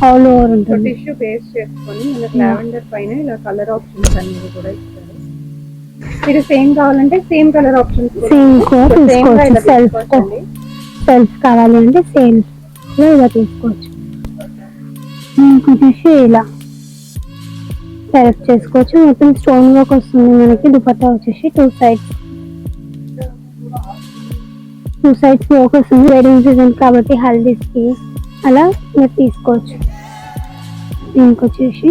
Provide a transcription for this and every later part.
All over ఉంటుంది. Tissue base చేసుకొని మనకి లావెండర్ పైన ఇలా కలర్ ఆప్షన్స్ అన్ని కూడా ఇస్తారు. మీరు సేమ్ కావాలంటే same colour options same self కావాలి అంటే సెల్ఫ్ లో ఇలా తీసుకోవచ్చు. వచ్చేసి ఇలా సెలెక్ట్ చేసుకోవచ్చు. మొత్తం స్టోన్ వర్క్ వస్తుంది మనకి. దుపట్టా వచ్చేసి టూ సైడ్స్ వర్క్ వస్తుంది. వెడ్డింగ్ సీజన్ కాబట్టి హల్దీస్ కి అలా మీరు తీసుకోవచ్చు. ఇంకొచ్చేసి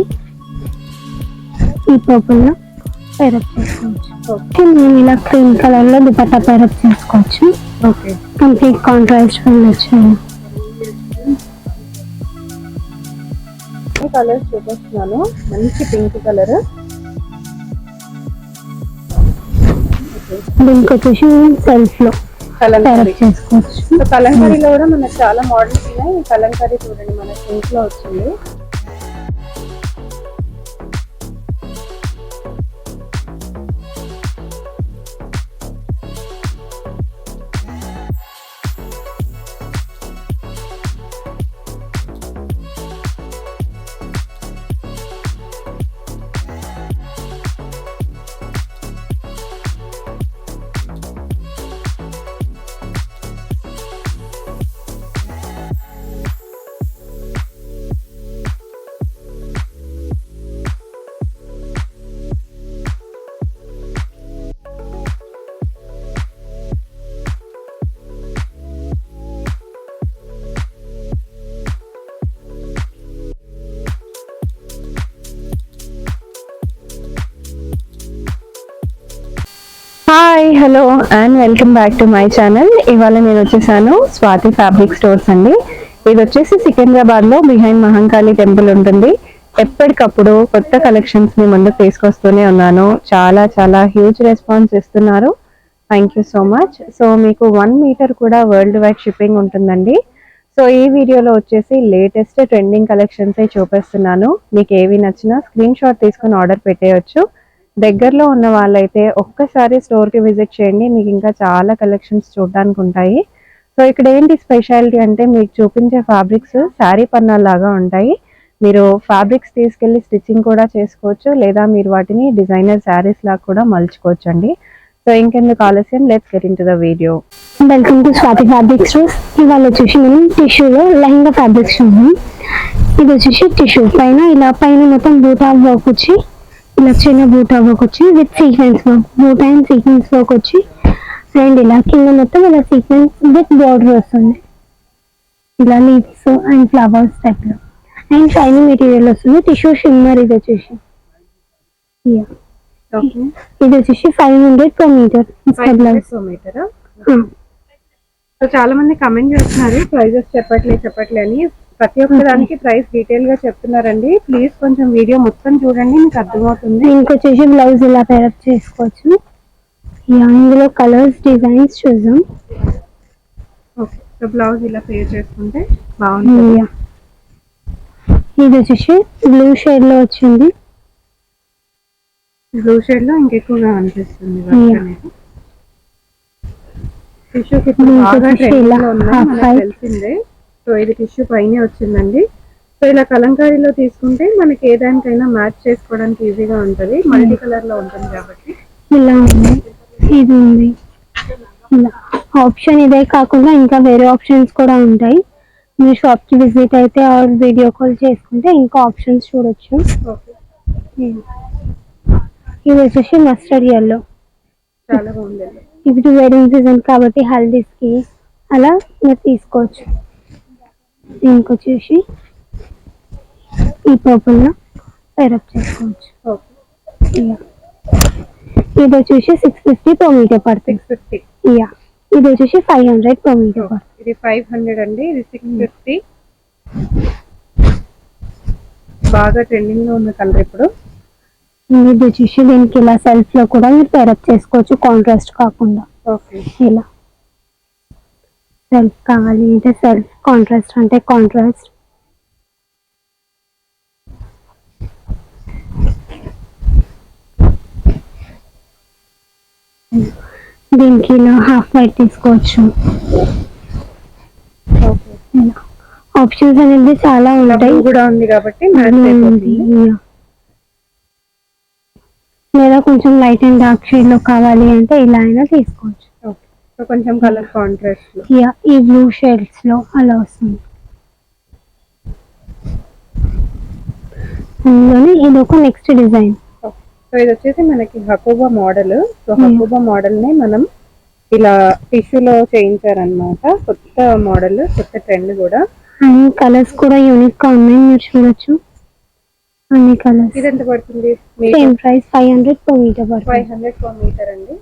ఈ పర్పుల్ లో పేరప్ చేసుకోవచ్చు. మేము ఇలా క్రీమ్ కలర్ లో దుపట్టా పేరప్ చేసుకోవచ్చు. ఓకే, కంప్లీట్ కాంట్రాస్ట్ వచ్చాను. కలర్స్ చూపిస్తున్నాను. మంచి పింక్ కలర్. దీనికి వచ్చేసి సెల్ఫ్ లో కలంకారీ చేసుకోవచ్చు. సో కలంకారీలో కూడా మనకు చాలా మోడల్స్ ఉన్నాయి. కలంకారీ చూడండి మన పింక్ లో వచ్చింది. Hi, hello and welcome back to my channel. ఇవాళ నేను వచ్చేసాను స్వాతి ఫ్యాబ్రిక్ స్టోర్స్ అండి. ఇది వచ్చేసి సికింద్రాబాద్ లో బిహైండ్ మహంకాళి టెంపుల్ ఉంటుంది. ఎప్పటికప్పుడు కొత్త కలెక్షన్స్ ని ముందుకు తీసుకొస్తూనే ఉన్నాను. చాలా చాలా హ్యూజ్ రెస్పాన్స్ ఇస్తున్నారు. Thank you so much. So మీకు 1 మీటర్ కూడా వరల్డ్ వైడ్ షిప్పింగ్ ఉంటుందండి. సో ఈ వీడియోలో వచ్చేసి లేటెస్ట్ ట్రెండింగ్ కలెక్షన్స్ చూపిస్తున్నాను. మీకు ఏవి నచ్చినా స్క్రీన్ షాట్ తీసుకుని ఆర్డర్ పెట్టేయచ్చు. దగ్గరలో ఉన్న వాళ్ళైతే ఒక్కసారి స్టోర్కి విజిట్ చేయండి. మీకు ఇంకా చాలా కలెక్షన్స్ చూడడానికి ఉంటాయి. సో ఇక్కడ ఏంటి స్పెషాలిటీ అంటే మీకు చూపించే ఫ్యాబ్రిక్స్ శారీ పన్నాల్లాగా ఉంటాయి. మీరు ఫ్యాబ్రిక్స్ తీసుకెళ్లి స్టిచ్చింగ్ కూడా చేసుకోవచ్చు, లేదా మీరు వాటిని డిజైనర్ శారీస్ లాగా కూడా మలుచుకోవచ్చు అండి. సో ఇంకెందుకు ఆలస్యం, let's get in to the video. Welcome to Swathi fabric stores. ఇవాళ వచ్చేసి మనం టిష్యూలో లెహంగా ఫ్యాబ్రిక్స్ చూద్దాం. ఇది వచ్చేసి టిష్యూ పైన ఇలా పైన మొత్తం బూటా వర్క్ వచ్చి, ఇలా చిన్న బూటా వర్క్ వచ్చి విత్ సీక్వెన్స్ వర్క్, బూటా అండ్ సీక్వెన్స్ వర్క్ వచ్చి, అండ్ ఇలా కింద మొత్తం ఇలా సీక్వెన్స్ విత్ బోర్డర్ వస్తుంది. ఇలా లీవ్స్ అండ్ ఫ్లవర్స్ టైప్ లో, అండ్ షైనింగ్ మెటీరియల్ వస్తుంది. Tissue shimmer. ఇది వచ్చేసి ఇది వచ్చేసి 500 per meter. సో చాలా మంది కమెంట్ చేస్తున్నారు ప్రైజెస్ చెప్పట్లే అని. ప్రతి ఒక్క దానికి ప్రైస్ డీటెయిల్ గా చెప్తున్నారండి. ప్లీజ్ కొంచెం వీడియో మొత్తం చూడండి, మీకు అర్థమవుతుంది. ఇంకొచ్చేసి బ్లౌజ్ ఇలా పేరప్ చేసుకోవచ్చు. ఇందులో కలర్స్ డిజైన్స్ చూద్దాం. ఓకే, సో బ్లౌజ్ ఇలా పేర్ చేసుకుంటే బాగుంటుంది. ఇది వచ్చేసి బ్లూ షేడ్ లో వచ్చింది. బ్లూ షేడ్ లో ఇంకెక్కువగా అనిపిస్తుంది. టిష్యూ తెలిసిందే. సో ఇది టిష్యూ పైనే వచ్చిందండి. సో ఇలా కలంకారీలో తీసుకుంటే మనకి ఏ దానికైనా మ్యాచ్ చేసుకోవడానికి ఈజీగా ఉంటుంది. మల్టీ కలర్ లో ఉంటుంది కాబట్టి ఇలా ఉంది. ఇది ఉంది ఇలా ఆప్షన్. ఇదే కాకుండా ఇంకా వేరే ఆప్షన్స్ కూడా ఉంటాయి. మీరు షాప్ కి విజిట్ అయితే ఆర్ వీడియో కాల్ చేసుకుంటే ఇంకా ఆప్షన్స్ చూడొచ్చు. ఇది వచ్చేసి మస్టర్డ్ ఎల్లో. చాలా బాగుంది. ఇప్పుడు వెడ్డింగ్ సీజన్ కాబట్టి హల్దీస్ కి అలా మీరు తీసుకోవచ్చు. ఇంకొచ్చేసి ఈ పర్పుల్ లో పేరప్ చేసుకోవచ్చు. ఇది వచ్చేసి 650 per meter పడుతుంది. 650. ఇది వచ్చేసి 500 per meter పడుతుంది. ఇది 500 అండి, ఇది 650. బాగా ట్రెండింగ్ లో ఉన్న కలర్ ఇప్పుడు. ఇది వచ్చేసి దీనికి ఇలా సెల్ఫ్ లో కూడా మీరు పేరప్ చేసుకోవచ్చు, కాంట్రాస్ట్ కాకుండా. ఓకే, ఇలా సెల్ఫ్ కావాలి అంటే సెల్ఫ్, కాంట్రాస్ట్ అంటే కాంట్రాస్ట్. దీనికి ఇలా హాఫ్ వైట్ తీసుకోవచ్చు. ఆప్షన్స్ అనేది చాలా ఉంటాయి. బ్లూ కూడా ఉంది కాబట్టి మ్యాచ్ అయిపోతుంది. Yeah. లేదా కొంచెం లైట్ అండ్ డార్క్ షేడ్ లో కావాలి అంటే ఇలా అయినా తీసుకోవచ్చు. ఓకే, సో కొంచెం కలర్ కాంట్రాస్ట్ లో. ఈ బ్లూ షేడ్స్ లో అలా వస్తుంది. అందులోనే ఇది ఒక నెక్స్ట్ డిజైన్. సో ఇది వచ్చేసి మనకి Hakoba model. So Hakoba model ని మనం ఇలా టిష్యూలో చేయించారనమాట. కొత్త మోడల్, కొత్త ట్రెండ్ కూడా. అండ్ కలర్స్ కూడా యూనిక్ గా ఉన్నాయి, మీరు చూడొచ్చు అన్ని కలర్స్. ఇది ఎంత పడుతుంది? సేమ్ ప్రైస్ 500 per meter పడుతుంది. 500 per meter అండి.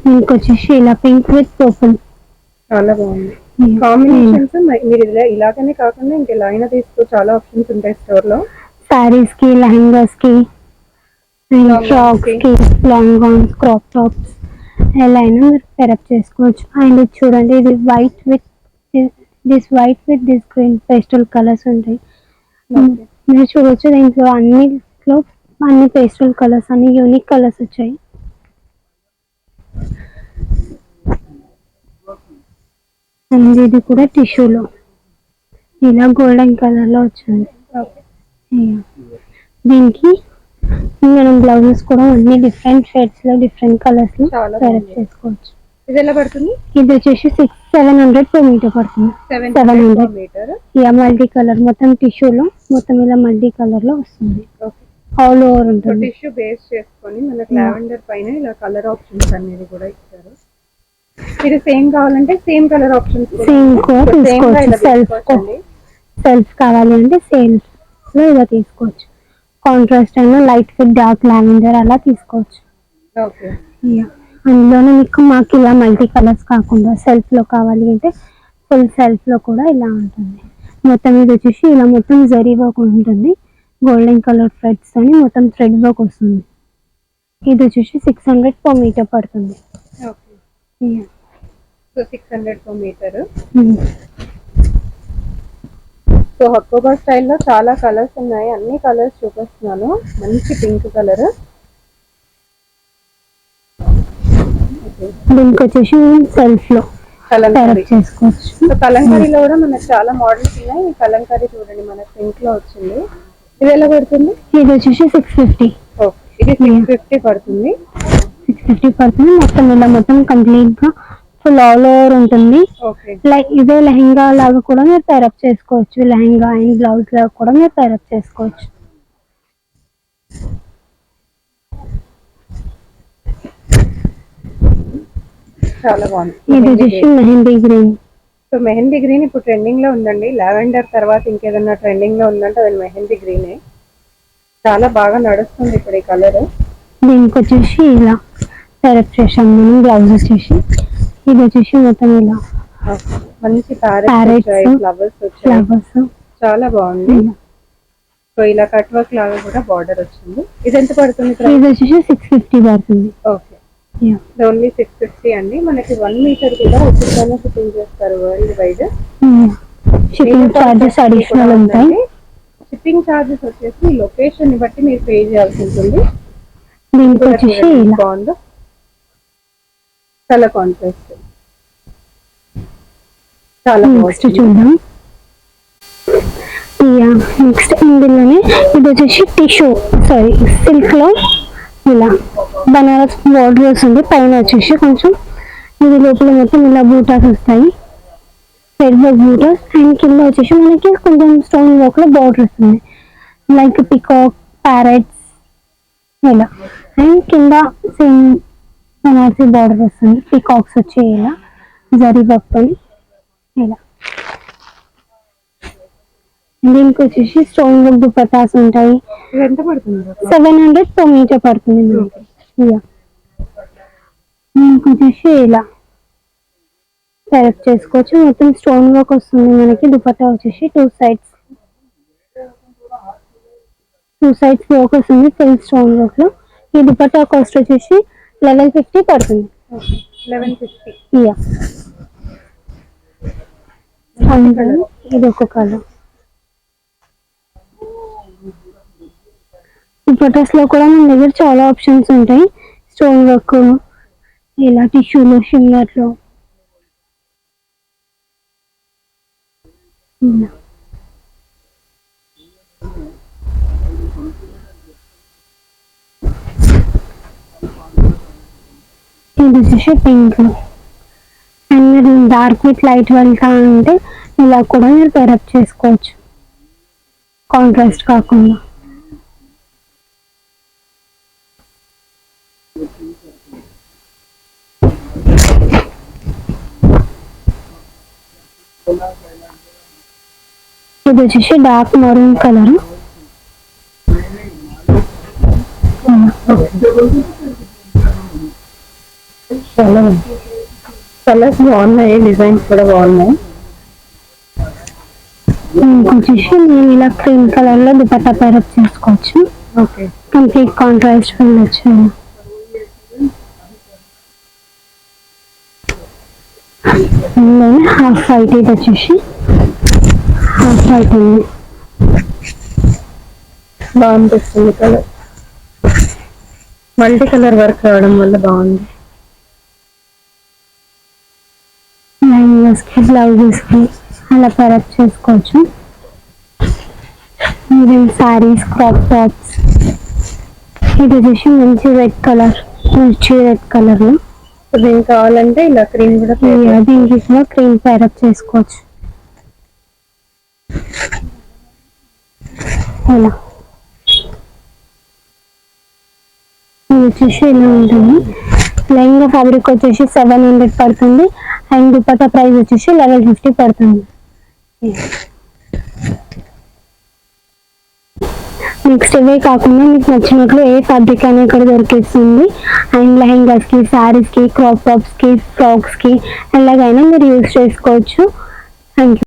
దీనికి వచ్చేసి ఇలా పింక్ విత్ పర్పుల్ చాలా బాగుంది కాంబినేషన్స్. మీరు ఇలాగనే కాకుండా ఇంకెలా అయినా తీసుకో, చాలా ఆప్షన్స్ ఉంటాయి స్టోర్ లో. సారీస్ కి, లెహంగాస్ కి, ఫ్రాక్స్ కి, లాంగ్ గౌన్స్, క్రాప్ టాప్స్ ఎలా అయినా మీరు పెరప్ చేసుకోవచ్చు. అండ్ ఇది చూడండి, ఇది white with this green pastel colours ఉంటాయి. మీరు చూడొచ్చు దీంట్లో అన్ని పేస్టల్ కలర్స్, అన్ని యూనిక్ కలర్స్ వచ్చాయి. అండ్ ఇది కూడా టిష్యూలో ఇలా గోల్డెన్ కలర్ లో వచ్చింది. దీనికి మనం బ్లౌజెస్ కూడా అన్ని డిఫరెంట్ షేడ్స్ లో, డిఫరెంట్ కలర్స్ లో సెలెక్ట్ చేసుకోవచ్చు. ఇది ఎలా పడుతుంది? ఇది వచ్చేసి 700 per meter పడుతుంది. 700 మీటర్. ఇలా మల్టీ కలర్, మొత్తం టిష్యూలో మొత్తం ఇలా మల్టీ కలర్ లో వస్తుంది. ఆల్ ఓవర్ ఉంటుంది. టిష్యూ బేస్ చేసుకొని మనకి లావెండర్ పైన ఇలా కలర్ ఆప్షన్స్ అనేది కూడా ఇచ్చారు. ఇది సేమ్ కావాలంటే సేమ్ కలర్ ఆప్షన్స్ సేమ్ కూడా తీసుకోవచ్చు. సెల్ఫ్ కావాలి అంటే సెల్ఫ్ లో ఇలా తీసుకోవచ్చు. కాంట్రాస్ట్ అయినా లైట్ విత్ డార్క్ లావెండర్ అలా తీసుకోవచ్చు. ఓకే, అందులోనే మాకు ఇలా మల్టీ కలర్స్ కాకుండా సెల్ఫ్ లో కావాలి అంటే ఫుల్ సెల్ఫ్ లో కూడా ఇలా ఉంటుంది. మొత్తం ఇది వచ్చేసి ఇలా మొత్తం జరీ వర్క్ ఉంటుంది. గోల్డెన్ కలర్ థ్రెడ్స్ అని మొత్తం థ్రెడ్ వర్క్ వస్తుంది. ఇది వచ్చేసి 600 per meter పడుతుంది. Okay, so 600 per meter. So Hakoba స్టైల్లో చాలా కలర్స్ ఉన్నాయి, అన్ని కలర్స్ చూపిస్తున్నాను. మంచి పింక్ కలర్. దీనికి వచ్చేసి సెల్ఫ్ లో కలంకారీ చేసుకోవచ్చు. సో కలంకారీలో కూడా మనకు చాలా మోడల్స్ ఉన్నాయి. ఈ కలంకారీ చూడండి, మనకు పింక్ లో వచ్చింది. ఇది ఎలా పడుతుంది? ఇది వచ్చేసి 650. ఇది 650 పడుతుంది. 650 పడుతుంది. మొత్తం ఇలా మొత్తం కంప్లీట్ గా ఫుల్ ఆల్ ఓవర్ ఉంటుంది. లైక్ ఇదే లెహంగా లాగా కూడా మీరు పేరప్ చేసుకోవచ్చు. లెహంగా అండ్ బ్లౌజ్ లాగా కూడా మీరు పేరప్ చేసుకోవచ్చు. చాలా బాగుంది. ఇది వచ్చేసి mehndi green. So mehndi green ఇప్పుడు ట్రెండింగ్ లో ఉందండి. లావెండర్ తర్వాత ఇంకేదన్నా ట్రెండింగ్ లో ఉందంటే అది మెహందీ గ్రీనే. చాలా బాగా నడుస్తుంది ఇప్పుడు ఈ కలర్. దీనికి వచ్చేసి ఇలా సెలెక్ట్ చేసాం మనం. బ్లౌజ్ వచ్చేసి ఇది వచ్చేసి మొత్తం ఇలా మంచి ప్యారెట్స్ ఫ్లవర్స్ వచ్చాయి. చాలా బాగుంది. సో ఇలా కట్ వర్క్ లాగా కూడా బార్డర్ వచ్చింది. ఇది ఎంత పడుతుంది? ఇది వచ్చేసి 650 పడుతుంది. ఓకే, ఓన్లీ 650 అండి. మనకి 1 మీటర్ కూడా ఉచితంగా షిప్పింగ్ చేస్తారు world wide. Shipping charges additional ఉంటాయి. షిప్పింగ్ చార్జెస్ వచ్చేసి లొకేషన్ ని బట్టి మీరు పే చేయాల్సి ఉంటుంది. దీనికి వచ్చేసి బాగుంది, చాలా కాంట్రాస్ట్. చాలా నెక్స్ట్ చూద్దాం. నెక్స్ట్ ఇందులోనే ఇది వచ్చేసి సిల్క్ లో ఇలా బనారస్ బోర్డర్ వస్తుంది. పైన వచ్చేసి కొంచెం ఇది లోపల మొత్తం ఇలా బూటాస్ వస్తాయి, రెడ్ వర్క్ బూటాస్. అండ్ కింద వచ్చేసి మనకి కొంచెం స్టోన్ వర్క్ లో బోర్డర్ వస్తుంది, లైక్ పికాక్, ప్యారెట్స్ ఇలా. అండ్ కింద సేమ్ బనారసి బోర్డర్ వస్తుంది, పికాక్స్ వచ్చి ఇలా జరీ వర్క్ తో ఇలా. దీనికి వచ్చేసి స్టోన్ వర్క్ దుపట్టాస్ ఉంటాయి. 700 per meter పడుతుంది. దీనికి వచ్చేసి ఇలా సెలెక్ట్ చేసుకోవచ్చు. మొత్తం స్టోన్ వర్క్ వస్తుంది మనకి. దుపట్టా వచ్చేసి టూ సైడ్స్ వర్క్ వస్తుంది ఫుల్ స్టోన్ వర్క్ లో. ఈ దుపట్టా కాస్ట్ వచ్చేసి 1150 పడుతుంది. 1150. ఇది ఒక కలర్. దుపట్టాస్ లో కూడా మన దగ్గర చాలా ఆప్షన్స్ ఉంటాయి. స్టోన్ వర్క్, ఇలా టిష్యూలో షిమ్మర్లో ఇలా. ఇది వచ్చేసి పింక్. అండ్ మీరు డార్క్ విత్ లైట్ వెళ్తా అంటే ఇలా కూడా మీరు పేరప్ చేసుకోవచ్చు, కాంట్రాస్ట్ కాకుండా. ఇది వచ్చేసి డార్క్ మరూన్ కలర్. చాలా కలర్స్ బాగున్నాయి, డిజైన్స్ కూడా బాగున్నాయి. వచ్చేసి నేను ఇలా క్రీమ్ కలర్ లో దుపట్టా పేరప్ చేసుకోవచ్చు, ఓకే. కంప్లీట్ కాంట్రాస్ట్ ఫుల్ వచ్చాయి. హాఫ్ వైట్, ఇది వచ్చేసి హాఫ్ వైట్ ఉంది. బాగుంటుంది కలర్, మల్టీ కలర్ వర్క్ రావడం వల్ల బాగుంది. లైనింగ్స్ కి బ్లౌజెస్ కి అలా పేరప్ చేసుకోవచ్చు. ఇది సారీస్, క్రాప్ టాప్స్. ఇది వచ్చేసి మంచి రెడ్ కలర్, మిర్చి రెడ్ కలర్ లో. దీనికి కావాలంటే ఇలా క్రీమ్ కూడా దీనికి కూడా క్రీమ్ పేరప్ చేసుకోవచ్చు. ఇలా ఇది వచ్చేసి ఇలా ఉంటుంది. లెహంగా ఫ్యాబ్రిక్ వచ్చేసి 700 పడుతుంది అండ్ దుపట్టా ప్రైస్ వచ్చేసి 1150 పడుతుంది. నెక్స్ట్ ఇవే కాకుండా మీకు నచ్చినట్లు ఏ ఫ్యాబ్రిక్ అయినా ఇక్కడ దొరికిస్తుంది. అండ్ లెహంగాస్ కి, శారీస్ కి, క్రాప్ టాప్స్ కి, ఫ్రాక్స్ కి ఎలాగైనా మీరు యూజ్ చేసుకోవచ్చు. Thank you.